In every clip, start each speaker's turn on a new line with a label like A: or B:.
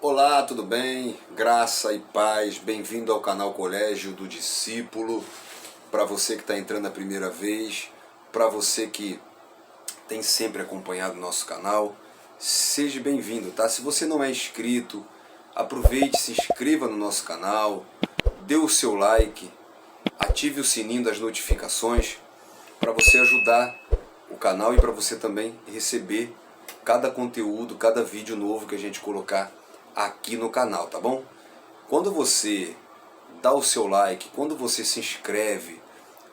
A: Olá, tudo bem? Graça e paz, bem-vindo ao canal Colégio do Discípulo. Para você que está entrando a primeira vez, para você que tem sempre acompanhado o nosso canal, seja bem-vindo, tá? Se você não é inscrito, aproveite, se inscreva no nosso canal, dê o seu like, ative o sininho das notificações para você ajudar o canal e para você também receber cada conteúdo, cada vídeo novo que a gente colocar aqui no canal, tá bom? Quando você dá o seu like, quando você se inscreve,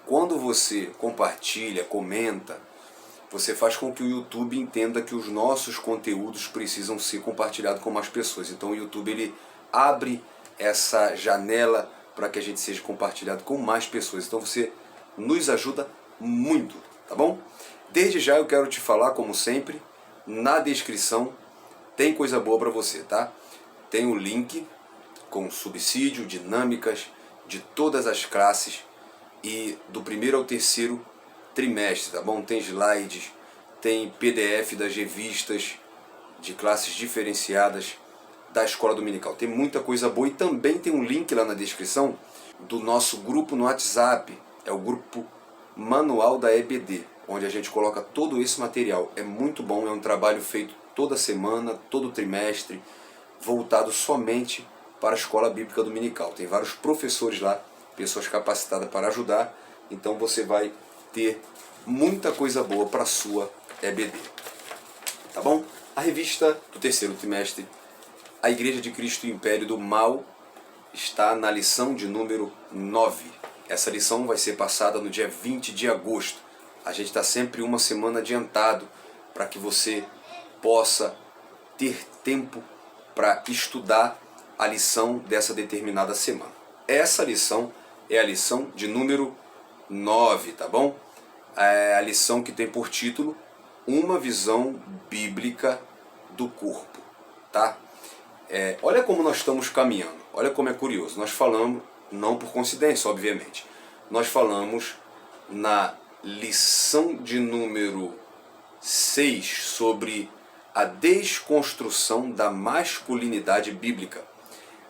A: quando você compartilha, comenta, você faz com que o YouTube entenda que os nossos conteúdos precisam ser compartilhados com mais pessoas. Então o YouTube ele abre essa janela para que a gente seja compartilhado com mais pessoas. Então você nos ajuda muito, tá bom? Desde já eu quero te falar, como sempre, na descrição tem coisa boa para você, tá? Tem o link com subsídio, dinâmicas de todas as classes e do primeiro ao terceiro trimestre, tá bom? Tem slides, tem PDF das revistas de classes diferenciadas da escola dominical. Tem muita coisa boa e também tem um link lá na descrição do nosso grupo no WhatsApp. É o grupo Manual da EBD, onde a gente coloca todo esse material. É muito bom, é um trabalho feito toda semana, todo trimestre, voltado somente para a escola bíblica dominical. Tem vários professores lá, pessoas capacitadas para ajudar, então você vai ter muita coisa boa para a sua EBD. Tá bom? A revista do terceiro trimestre, A Igreja de Cristo e o Império do Mal, está na lição de número 9. Essa lição vai ser passada no dia 20 de agosto. A gente está sempre uma semana adiantado para que você possa ter tempo para estudar a lição dessa determinada semana. Essa lição é a lição de número 9, tá bom? É a lição que tem por título Uma Visão Bíblica do Corpo, tá? Olha como nós estamos caminhando, olha como é curioso. Nós falamos, não por coincidência, obviamente, nós falamos na lição de número 6 sobre a desconstrução da masculinidade bíblica.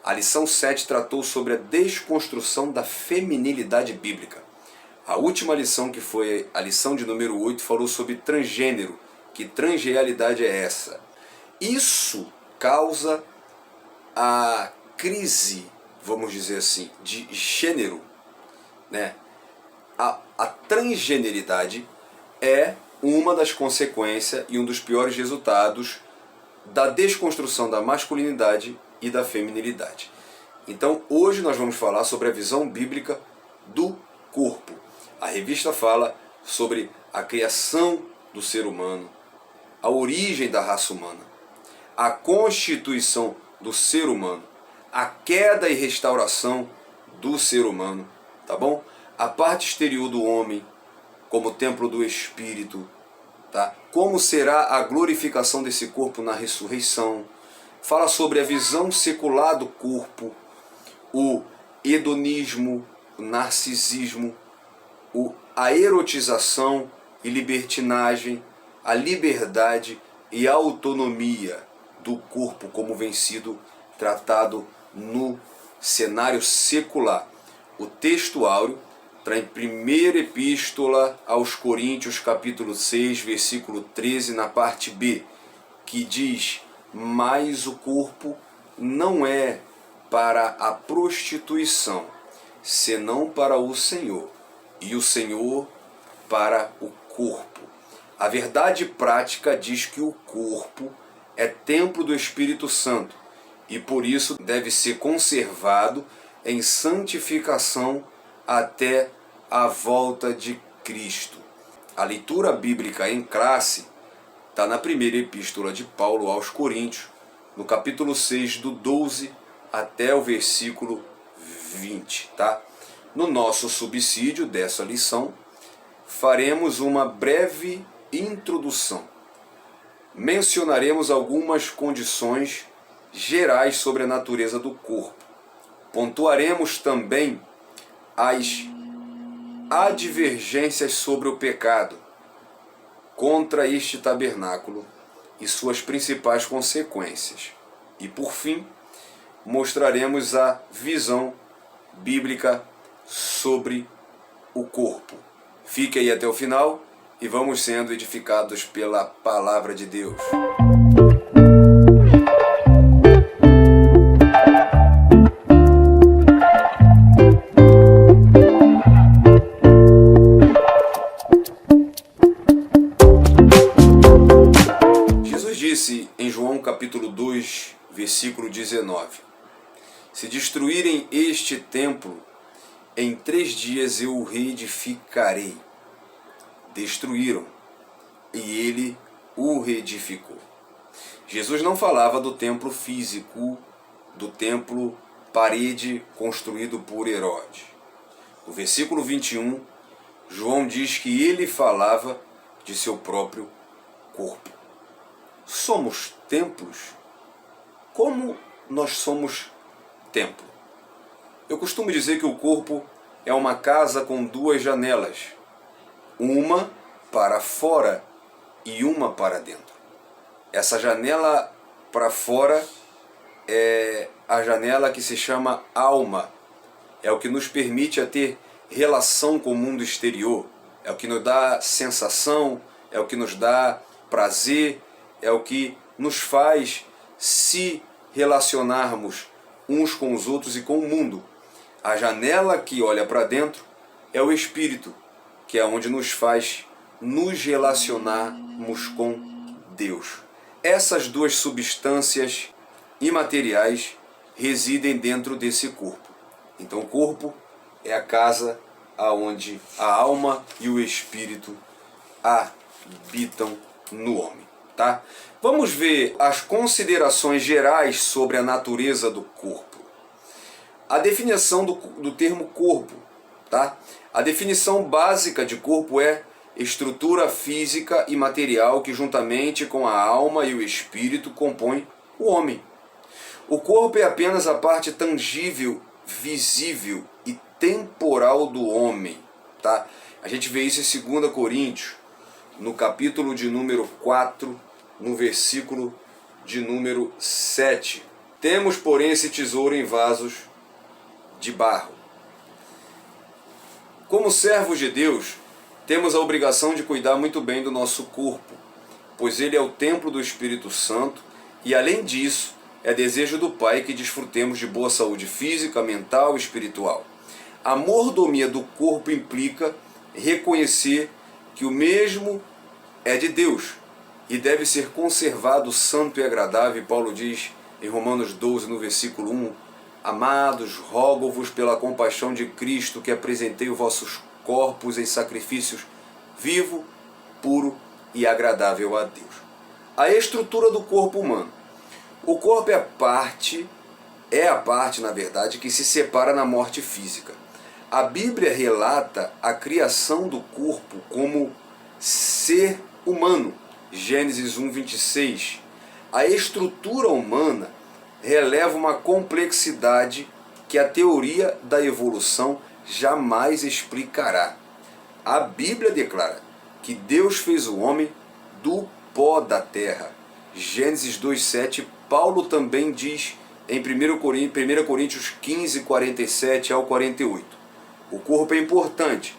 A: A lição 7 tratou sobre a desconstrução da feminilidade bíblica. A última lição, que foi a lição de número 8, falou sobre transgênero, que transgealidade é essa. Isso causa a crise, vamos dizer assim, de gênero, né? A transgeneridade é uma das consequências e um dos piores resultados da desconstrução da masculinidade e da feminilidade. Então, hoje nós vamos falar sobre a visão bíblica do corpo. A revista fala sobre a criação do ser humano, a origem da raça humana, a constituição do ser humano, a queda e restauração do ser humano, tá bom? A parte exterior do homem, como templo do Espírito, tá? Como será a glorificação desse corpo na ressurreição. Fala sobre a visão secular do corpo, o hedonismo, o narcisismo, a erotização e libertinagem, a liberdade e a autonomia do corpo como vem sido tratado no cenário secular. O texto áureo está em 1ª Epístola aos Coríntios, capítulo 6, versículo 13, na parte B, que diz: mas o corpo não é para a prostituição, senão para o Senhor, e o Senhor para o corpo. A verdade prática diz que o corpo é templo do Espírito Santo, e por isso deve ser conservado em santificação até a volta de Cristo. A leitura bíblica em classe está na 1ª Epístola de Paulo aos Coríntios, no capítulo 6, do 12 até o versículo 20. Tá? No nosso subsídio dessa lição, faremos uma breve introdução. Mencionaremos algumas condições gerais sobre a natureza do corpo. Pontuaremos também as advergências sobre o pecado contra este tabernáculo e suas principais consequências. E por fim, mostraremos a visão bíblica sobre o corpo. Fique aí até o final e vamos sendo edificados pela palavra de Deus. Jesus disse em João capítulo 2, versículo 19: se destruírem este templo, em 3 dias eu o reedificarei. Destruíram, e ele o reedificou. Jesus não falava do templo físico, do templo parede construído por Herodes. No versículo 21, João diz que ele falava de seu próprio corpo. Somos templos? Como nós somos templo? Eu costumo dizer que o corpo é uma casa com 2 janelas, uma para fora e uma para dentro. Essa janela para fora é a janela que se chama alma, é o que nos permite a ter relação com o mundo exterior, é o que nos dá sensação, é o que nos dá prazer, é o que nos faz se relacionarmos uns com os outros e com o mundo. A janela que olha para dentro é o espírito, que é onde nos faz nos relacionarmos com Deus. Essas 2 substâncias imateriais residem dentro desse corpo. Então o corpo é a casa aonde a alma e o espírito habitam no homem, tá? Vamos ver as considerações gerais sobre a natureza do corpo. A definição do termo corpo, tá? A definição básica de corpo é estrutura física e material que juntamente com a alma e o espírito compõe o homem. O corpo é apenas a parte tangível, visível e temporal do homem, tá? A gente vê isso em 2 Coríntios, no capítulo de número 4, no versículo de número 7. Temos, porém, esse tesouro em vasos de barro. Como servos de Deus, temos a obrigação de cuidar muito bem do nosso corpo, pois ele é o templo do Espírito Santo e, além disso, é desejo do Pai que desfrutemos de boa saúde física, mental e espiritual. A mordomia do corpo implica reconhecer que o mesmo é de Deus e deve ser conservado santo e agradável. E Paulo diz em Romanos 12, no versículo 1, amados, rogo-vos pela compaixão de Cristo que apresentei os vossos corpos em sacrifícios vivo, puro e agradável a Deus. A estrutura do corpo humano. O corpo é a parte, na verdade, que se separa na morte física. A Bíblia relata a criação do corpo como ser humano. Gênesis 1, 26. A estrutura humana releva uma complexidade que a teoria da evolução jamais explicará. A Bíblia declara que Deus fez o homem do pó da terra. Gênesis 2,7. Paulo também diz em 1 Coríntios 15, 47 ao 48. O corpo é importante,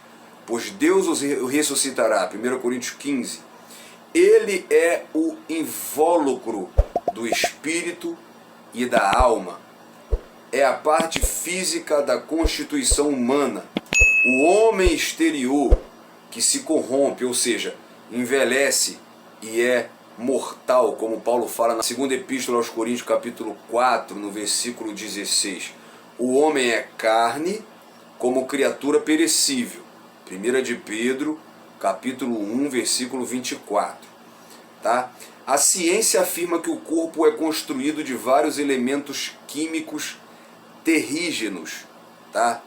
A: pois Deus o ressuscitará. 1 Coríntios 15. Ele é o invólucro do espírito e da alma. É a parte física da constituição humana. O homem exterior que se corrompe, ou seja, envelhece e é mortal, como Paulo fala na segunda epístola aos Coríntios, capítulo 4, no versículo 16. O homem é carne como criatura perecível. 1 de Pedro, capítulo 1, versículo 24. Tá? A ciência afirma que o corpo é construído de vários elementos químicos terrígenos, tá?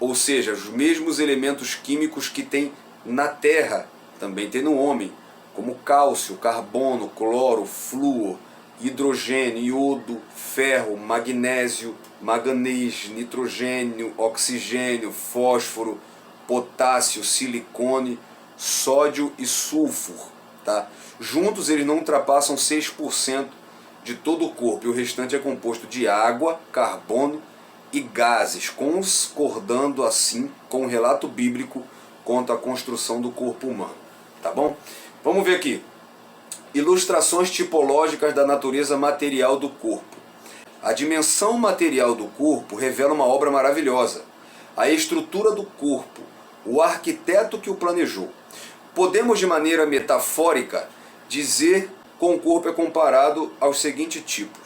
A: Ou seja, os mesmos elementos químicos que tem na terra, também tem no homem, como cálcio, carbono, cloro, flúor, hidrogênio, iodo, ferro, magnésio, manganês, nitrogênio, oxigênio, fósforo, potássio, silicone, sódio e sulfur. Tá? Juntos eles não ultrapassam 6% de todo o corpo e o restante é composto de água, carbono e gases, concordando assim com o relato bíblico quanto à construção do corpo humano. Tá bom? Vamos ver aqui. Ilustrações tipológicas da natureza material do corpo. A dimensão material do corpo revela uma obra maravilhosa. A estrutura do corpo, o arquiteto que o planejou. Podemos, de maneira metafórica, dizer que o corpo é comparado aos seguintes tipos: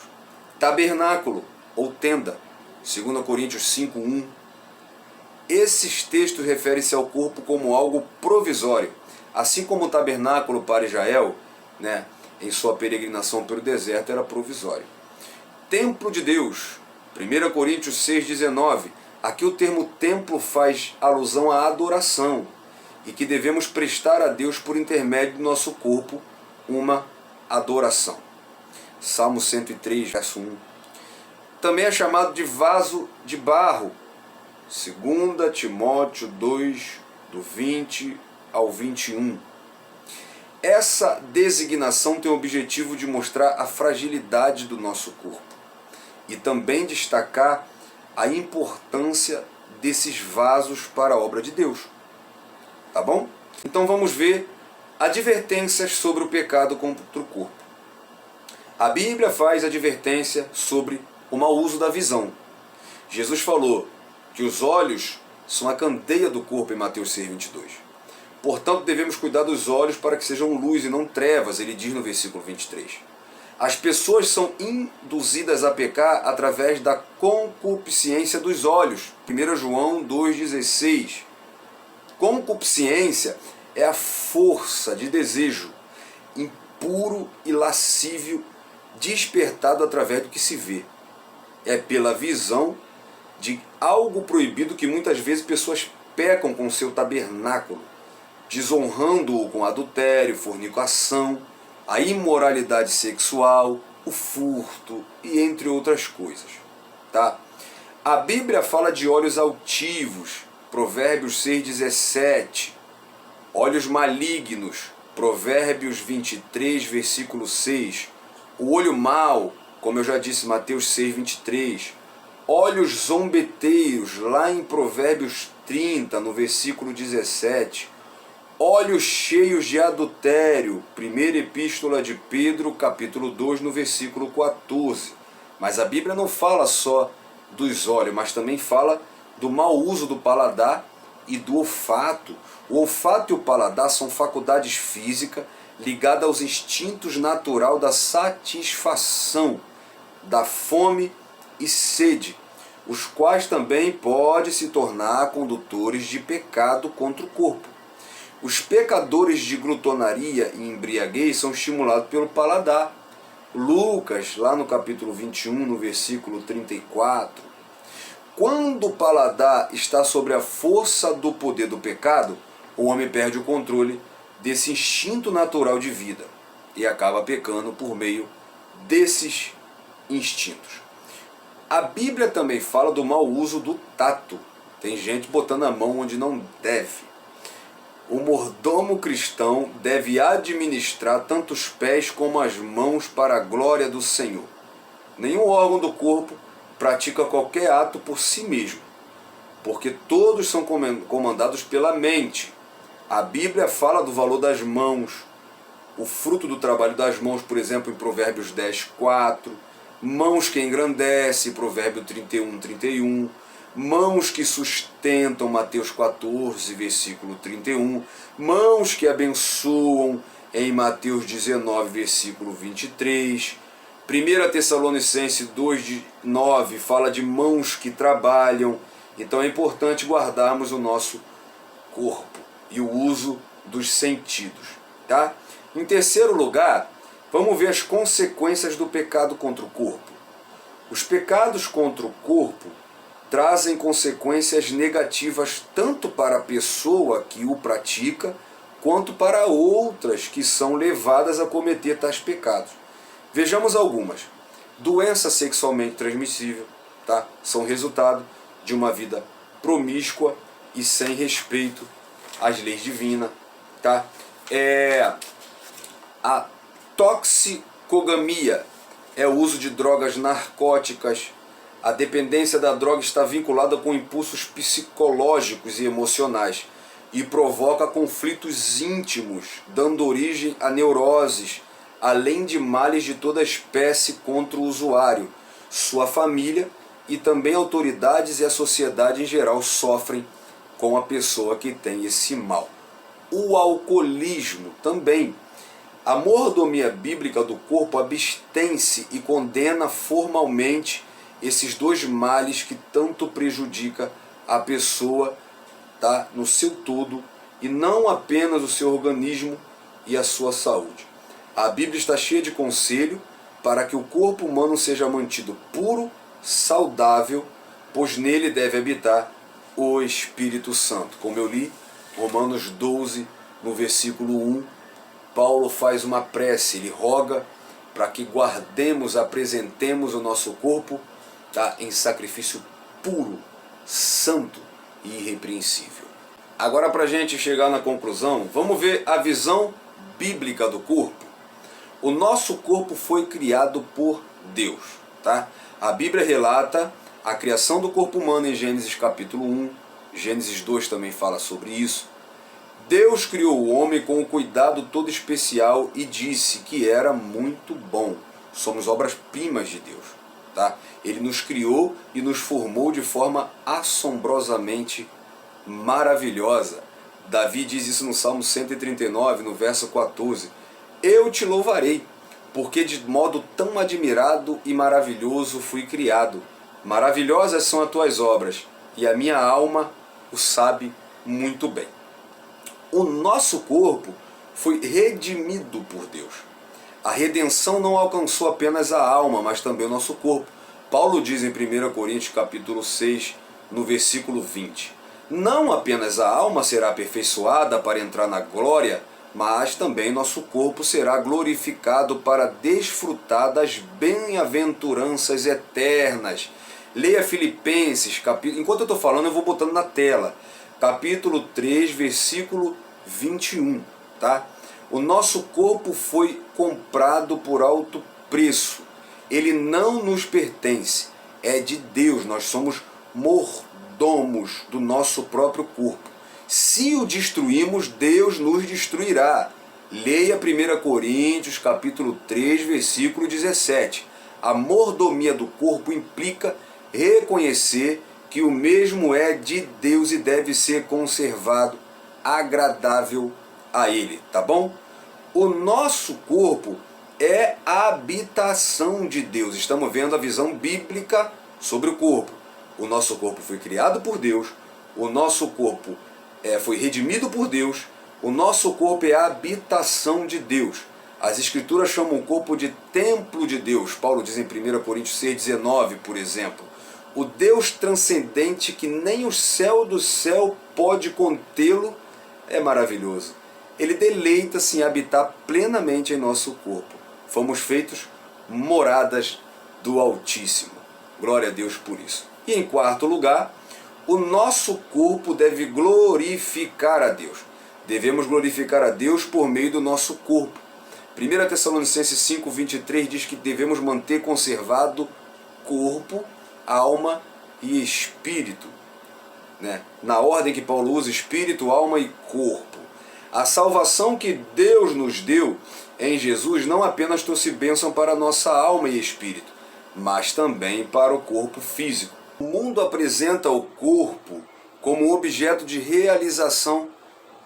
A: tabernáculo ou tenda, 2 Coríntios 5:1. Esses textos referem-se ao corpo como algo provisório, assim como o tabernáculo para Israel, em sua peregrinação pelo deserto, era provisório. Templo de Deus, 1 Coríntios 6,19. Aqui o termo templo faz alusão à adoração e que devemos prestar a Deus por intermédio do nosso corpo uma adoração. Salmo 103, verso 1. Também é chamado de vaso de barro, 2 Timóteo 2, do 20 ao 21. Essa designação tem o objetivo de mostrar a fragilidade do nosso corpo e também destacar a importância desses vasos para a obra de Deus. Tá bom? Então vamos ver advertências sobre o pecado contra o corpo. A Bíblia faz advertência sobre o mau uso da visão. Jesus falou que os olhos são a candeia do corpo em Mateus 6,22. Portanto, devemos cuidar dos olhos para que sejam luz e não trevas, ele diz no versículo 23. As pessoas são induzidas a pecar através da concupiscência dos olhos. 1 João 2,16. Concupiscência é a força de desejo impuro e lascívio despertado através do que se vê. É pela visão de algo proibido que muitas vezes pessoas pecam com seu tabernáculo, desonrando-o com adultério, fornicação, a imoralidade sexual, o furto e entre outras coisas. Tá? A Bíblia fala de olhos altivos, Provérbios 6,17, olhos malignos, Provérbios 23, versículo 6, o olho mau, como eu já disse, Mateus 6,23, olhos zombeteiros, lá em Provérbios 30, no versículo 17, olhos cheios de adultério, primeira epístola de Pedro, capítulo 2, no versículo 14. Mas a Bíblia não fala só dos olhos, mas também fala do mau uso do paladar e do olfato. O olfato e o paladar são faculdades físicas ligadas aos instintos naturais da satisfação, da fome e sede, os quais também podem se tornar condutores de pecado contra o corpo. Os pecadores de glutonaria e embriaguez são estimulados pelo paladar. Lucas, lá no capítulo 21, no versículo 34. Quando o paladar está sobre a força do poder do pecado, o homem perde o controle desse instinto natural de vida e acaba pecando por meio desses instintos. A Bíblia também fala do mau uso do tato. Tem gente botando a mão onde não deve. O mordomo cristão deve administrar tanto os pés como as mãos para a glória do Senhor. Nenhum órgão do corpo pratica qualquer ato por si mesmo, porque todos são comandados pela mente. A Bíblia fala do valor das mãos, o fruto do trabalho das mãos, por exemplo, em Provérbios 10, 4, mãos que engrandecem, Provérbio 31, 31, mãos que sustentam, Mateus 14, versículo 31, mãos que abençoam, em Mateus 19, versículo 23, 1 Tessalonicenses 2, 9, fala de mãos que trabalham. Então é importante guardarmos o nosso corpo e o uso dos sentidos. Tá? Em terceiro lugar, vamos ver as consequências do pecado contra o corpo. Os pecados contra o corpo trazem consequências negativas tanto para a pessoa que o pratica, quanto para outras que são levadas a cometer tais pecados. Vejamos algumas. Doença sexualmente transmissível, tá? São resultado de uma vida promíscua e sem respeito às leis divinas. Tá? A toxicogamia, é o uso de drogas narcóticas. A dependência da droga está vinculada com impulsos psicológicos e emocionais e provoca conflitos íntimos, dando origem a neuroses, além de males de toda espécie contra o usuário. Sua família e também autoridades e a sociedade em geral sofrem com a pessoa que tem esse mal. O alcoolismo também. A mordomia bíblica do corpo abstém-se e condena formalmente esses dois males que tanto prejudica a pessoa, tá, no seu todo, e não apenas o seu organismo e a sua saúde. A Bíblia está cheia de conselho para que o corpo humano seja mantido puro, saudável, pois nele deve habitar o Espírito Santo. Como eu li, Romanos 12, no versículo 1, Paulo faz uma prece, ele roga para que guardemos, apresentemos o nosso corpo, tá, em sacrifício puro, santo e irrepreensível. Agora, para a gente chegar na conclusão, vamos ver a visão bíblica do corpo. O nosso corpo foi criado por Deus, tá? A Bíblia relata a criação do corpo humano em Gênesis capítulo 1, Gênesis 2 também fala sobre isso. Deus criou o homem com um cuidado todo especial e disse que era muito bom. Somos obras-primas de Deus, tá? Ele nos criou e nos formou de forma assombrosamente maravilhosa. Davi diz isso no Salmo 139, no verso 14. Eu te louvarei, porque de modo tão admirado e maravilhoso fui criado. Maravilhosas são as tuas obras, e a minha alma o sabe muito bem. O nosso corpo foi redimido por Deus. A redenção não alcançou apenas a alma, mas também o nosso corpo. Paulo diz em 1 Coríntios capítulo 6, no versículo 20. Não apenas a alma será aperfeiçoada para entrar na glória, mas também nosso corpo será glorificado para desfrutar das bem-aventuranças eternas. Leia Filipenses, enquanto eu estou falando eu vou botando na tela. Capítulo 3, versículo 21, tá? O nosso corpo foi comprado por alto preço. Ele não nos pertence, é de Deus. Nós somos mordomos do nosso próprio corpo. Se o destruímos, Deus nos destruirá. Leia 1 Coríntios, capítulo 3, versículo 17. A mordomia do corpo implica reconhecer que o mesmo é de Deus e deve ser conservado agradável a Ele, tá bom? O nosso corpo é a habitação de Deus. Estamos vendo a visão bíblica sobre o corpo. O nosso corpo foi criado por Deus, o nosso corpo foi redimido por Deus, o nosso corpo é a habitação de Deus. As Escrituras chamam o corpo de templo de Deus. Paulo diz em 1 Coríntios 6,19, por exemplo. O Deus transcendente que nem o céu do céu pode contê-lo é maravilhoso. Ele deleita-se em habitar plenamente em nosso corpo. Fomos feitos moradas do Altíssimo. Glória a Deus por isso. E em quarto lugar, o nosso corpo deve glorificar a Deus. Devemos glorificar a Deus por meio do nosso corpo. 1 Tessalonicenses 5,23 diz que devemos manter conservado corpo, alma e espírito, né? Na ordem que Paulo usa, espírito, alma e corpo. A salvação que Deus nos deu em Jesus não apenas trouxe bênção para a nossa alma e espírito, mas também para o corpo físico. O mundo apresenta o corpo como um objeto de realização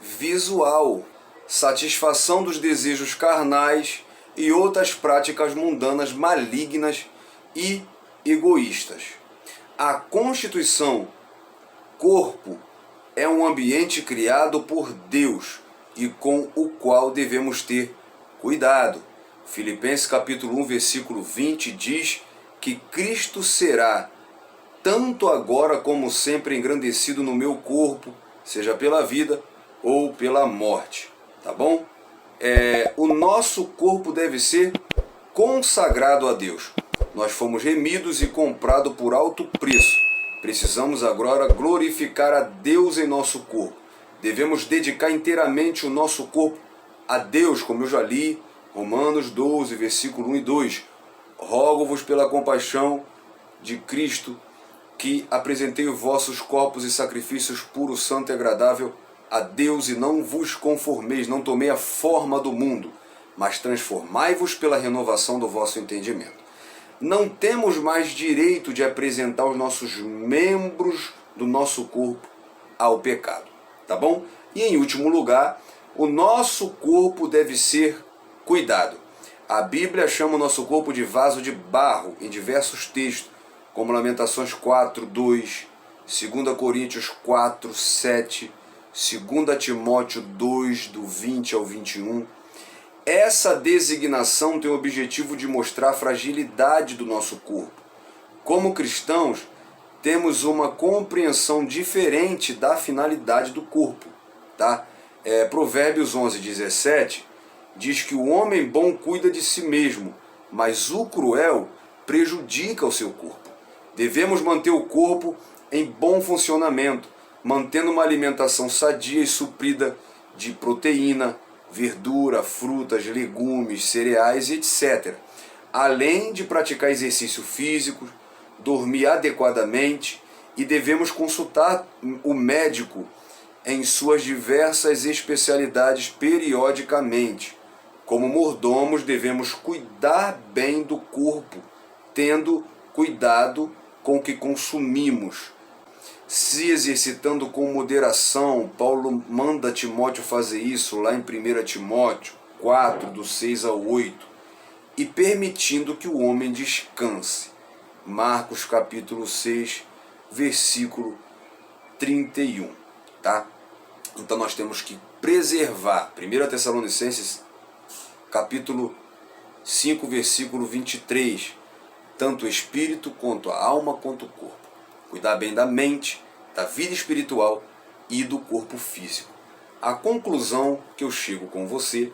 A: visual, satisfação dos desejos carnais e outras práticas mundanas malignas e egoístas. A constituição corpo é um ambiente criado por Deus e com o qual devemos ter cuidado. Filipenses capítulo 1, versículo 20 diz que Cristo será tanto agora como sempre engrandecido no meu corpo, seja pela vida ou pela morte, tá bom? O nosso corpo deve ser consagrado a Deus. Nós fomos remidos e comprados por alto preço. Precisamos agora glorificar a Deus em nosso corpo. Devemos dedicar inteiramente o nosso corpo a Deus, como eu já li, Romanos 12, versículo 1 e 2. rogo-vos pela compaixão de Cristo, que apresentei os vossos corpos e sacrifícios puro, santo e agradável a Deus, e não vos conformeis, não tomei a forma do mundo, mas transformai-vos pela renovação do vosso entendimento. Não temos mais direito de apresentar os nossos membros do nosso corpo ao pecado, tá bom? E em último lugar, o nosso corpo deve ser cuidado. A Bíblia chama o nosso corpo de vaso de barro em diversos textos, como Lamentações 4:2, 2 Coríntios 4:7, 2 Timóteo 2, do 20 ao 21. Essa designação tem o objetivo de mostrar a fragilidade do nosso corpo. Como cristãos, temos uma compreensão diferente da finalidade do corpo. Tá? Provérbios 11:17 diz que o homem bom cuida de si mesmo, mas o cruel prejudica o seu corpo. Devemos manter o corpo em bom funcionamento, mantendo uma alimentação sadia e suprida de proteína, verdura, frutas, legumes, cereais, etc. Além de praticar exercício físico, dormir adequadamente, e devemos consultar o médico em suas diversas especialidades periodicamente. Como mordomos, devemos cuidar bem do corpo, tendo cuidado com o que consumimos, se exercitando com moderação. Paulo manda Timóteo fazer isso lá em 1 Timóteo 4, do 6 ao 8, e permitindo que o homem descanse. Marcos capítulo 6, versículo 31. Tá? Então nós temos que preservar. 1 Tessalonicenses capítulo 5, versículo 23. Tanto o espírito, quanto a alma, quanto o corpo. Cuidar bem da mente, da vida espiritual e do corpo físico. A conclusão que eu chego com você,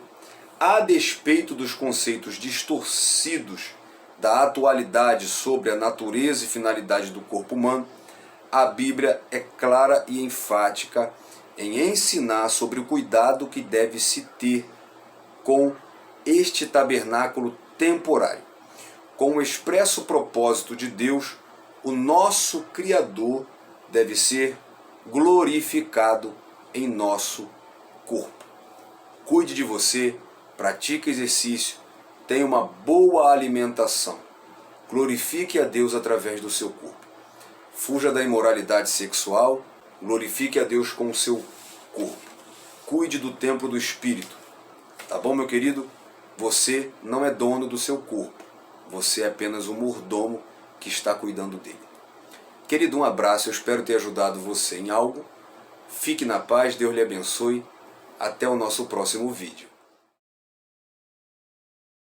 A: a despeito dos conceitos distorcidos da atualidade sobre a natureza e finalidade do corpo humano, a Bíblia é clara e enfática em ensinar sobre o cuidado que deve se ter com este tabernáculo temporário. Com o expresso propósito de Deus, o nosso Criador deve ser glorificado em nosso corpo. Cuide de você, pratique exercício, tenha uma boa alimentação. Glorifique a Deus através do seu corpo. Fuja da imoralidade sexual, glorifique a Deus com o seu corpo. Cuide do templo do Espírito. Tá bom, meu querido? Você não é dono do seu corpo. Você é apenas um mordomo que está cuidando dele. Querido, um abraço. Eu espero ter ajudado você em algo. Fique na paz. Deus lhe abençoe. Até o nosso próximo vídeo.